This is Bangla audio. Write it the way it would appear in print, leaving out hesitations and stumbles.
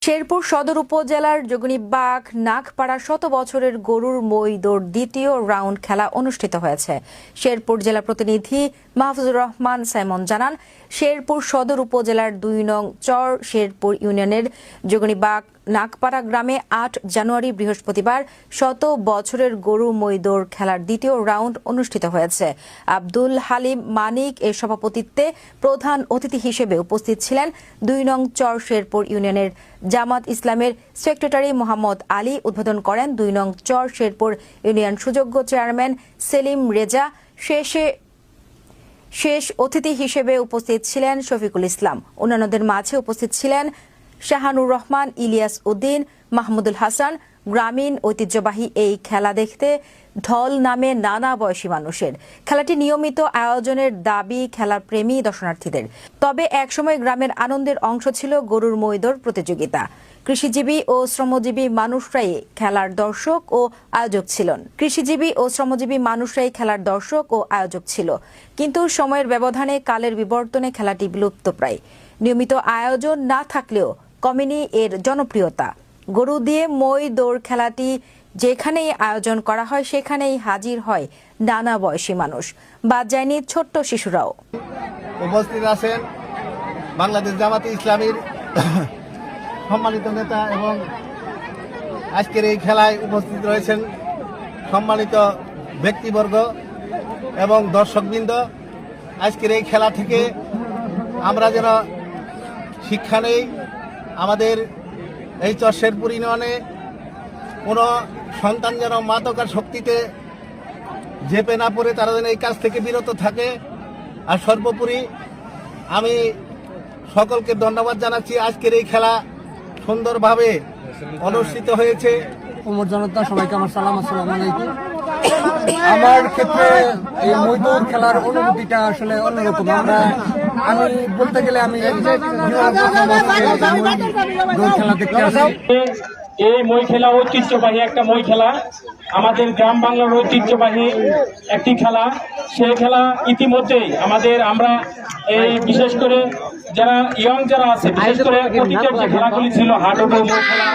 শেরপুর সদর উপজেলার যোগিনীবাগ নাগপাড়া শত বছরের গরুর মই দৌড় দ্বিতীয় রাউন্ড খেলা অনুষ্ঠিত হয়েছে। শেরপুর জেলা প্রতিনিধি মাহফুজুর রহমান সাইমন জানান, শেরপুর সদর উপজেলার ২ নং চর শেরপুর ইউনিয়নের যোগিনীবাগ নাগপাড়া গ্রামে ৮ জানুয়ারি বৃহস্পতিবার শত বছরের গরু মই দৌড় খেলার দ্বিতীয় রাউন্ড অনুষ্ঠিত হয়েছে। আব্দুল হালিম মানিক এর সভাপতিত্বে প্রধান অতিথি হিসেবে উপস্থিত ছিলেন ২ নং চর শেরপুর ইউনিয়নের জামাত ইসলামের সেক্রেটারি মোহাম্মদ আলী। উদ্বোধন করেন ২ নং চর শেরপুর ইউনিয়ন সুযোগ্য চেয়ারম্যান সেলিম রেজা। শেষ অতিথি হিসেবে উপস্থিত ছিলেন শফিকুল ইসলাম। অন্যান্যদের মাঝে উপস্থিত ছিলেন শাহানুর রহমান, ইলিয়াস উদ্দিন, মাহমুদুল হাসান। গ্রামীণ ঐতিহ্যবাহী এই খেলা দেখতে ঢল নামে নানা বয়সী মানুষের। খেলাটি নিয়মিত আয়োজনের দাবি খেলার প্রেমী দর্শনার্থীদের। তবে একসময় গ্রামের আনন্দের অংশ ছিল গরুর মই দৌড় প্রতিযোগিতা। কৃষিজীবী ও শ্রমজীবী মানুষরাই খেলার দর্শক ও আয়োজক ছিল। কিন্তু সময়ের ব্যবধানে কালের বিবর্তনে খেলাটি বিলুপ্তপ্রায়। নিয়মিত আয়োজন না থাকলেও কমেনি এর জনপ্রিয়তা। গরু দিয়ে মই দৌড় খেলাটি যেখানেই আয়োজন করা হয় সেখানেই হাজির হয় নানা বয়সী মানুষ, বাদ যায়নি ছোট্ট শিশুরাও। উপস্থিত আছেন বাংলাদেশ জামাতে ইসলামীর সম্মানিত নেতা এবং আজকের এই খেলায় উপস্থিত রয়েছেন সম্মানিত ব্যক্তিবর্গ এবং দর্শকবৃন্দ। আজকের এই খেলা থেকে আমরা যেন শিক্ষা নেই, আমাদের এই চর শেরপুর ইউনিয়নে কোনো সন্তান যেন মাদকার শক্তিতে ঝেঁপে না পড়ে, তারা যেন এই কাজ থেকে বিরত থাকে। আর সর্বোপরি আমি সকলকে ধন্যবাদ জানাচ্ছি। আজকের এই খেলা সুন্দরভাবে অনুষ্ঠিত হয়েছে। ওমর জনতা, সবাইকে আমার সালাম, আসসালামু আলাইকুম। আমার ক্ষেত্রে এই মই দৌড় খেলার অনুভূতিটা আসলে অন্যরকম। আমি বলতে গেলে আমি দৌড় খেলা দেখতে আসি। এই মই খেলা ঐতিহ্যবাহী একটা মই খেলা, আমাদের গ্রাম বাংলার ঐতিহ্যবাহী একটি খেলা। সেই খেলা ইতিমধ্যেই আমরা এই বিশেষ করে যারা ইয়ং যারা আছে, বিশেষ করে অতীতের যে খেলাগুলি ছিল হাডুডু খেলা,